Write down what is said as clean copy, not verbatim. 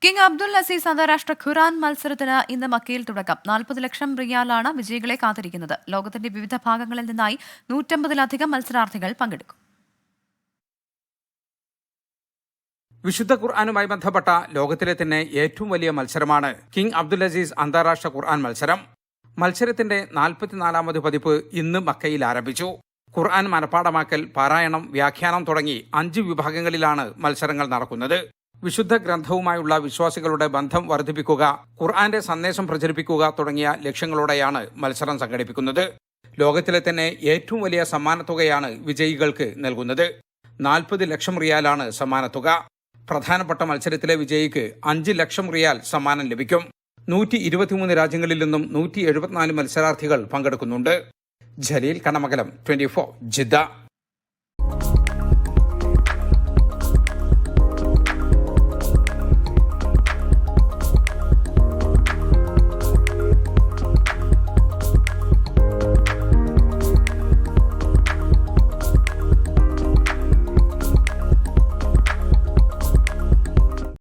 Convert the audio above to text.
King Abdul Azeez അന്താരാഷ്ട്ര ഖുർആൻ മത്സരത്തിന് ഇന്ന് മക്കയിൽ തുടക്കം. 40 ലക്ഷം റിയാലാണ് വിജയികളെ കാത്തിരിക്കുന്നത്. ലോകത്തിന്റെ വിവിധ ഭാഗങ്ങളിൽ നിന്നായി 150-ലധികം മത്സരാർത്ഥികൾ പങ്കെടുക്കും. വിശുദ്ധ ഖുർആനുമായി ബന്ധപ്പെട്ട ലോകത്തിലെ തന്നെ ഏറ്റവും വലിയ മത്സരമാണ് കിങ് അബ്ദുൽ അസീസ് അന്താരാഷ്ട്ര ഖുർആൻ മത്സരം. മത്സരത്തിന്റെ 44ാമത് പതിപ്പ് ഇന്ന് മക്കയിൽ ആരംഭിച്ചു. ഖുർആൻ മനഃപ്പാഠമാക്കൽ, പാരായണം, വ്യാഖ്യാനം തുടങ്ങി 5 വിഭാഗങ്ങളിലാണ് മത്സരങ്ങൾ നടക്കുന്നത്. വിശുദ്ധ ഗ്രന്ഥവുമായുള്ള വിശ്വാസികളുടെ ബന്ധം വർദ്ധിപ്പിക്കുക, ഖുർആന്റെ സന്ദേശം പ്രചരിപ്പിക്കുക തുടങ്ങിയ ലക്ഷ്യങ്ങളോടെയാണ് മത്സരം സംഘടിപ്പിക്കുന്നത്. ലോകത്തിലെ തന്നെ ഏറ്റവും വലിയ സമ്മാനത്തുകയാണ് വിജയികൾക്ക് നൽകുന്നത്. 40 ലക്ഷം റിയാലാണ് സമ്മാനത്തുക. പ്രധാനപ്പെട്ട മത്സരത്തിലെ വിജയിക്ക് 5 ലക്ഷം റിയാൽ സമ്മാനം ലഭിക്കും. 123 രാജ്യങ്ങളിൽ നിന്നും 174 മത്സരാർത്ഥികൾ പങ്കെടുക്കുന്നുണ്ട്. ജലീൽ കണമകലം, 24 ജിദ്ദ.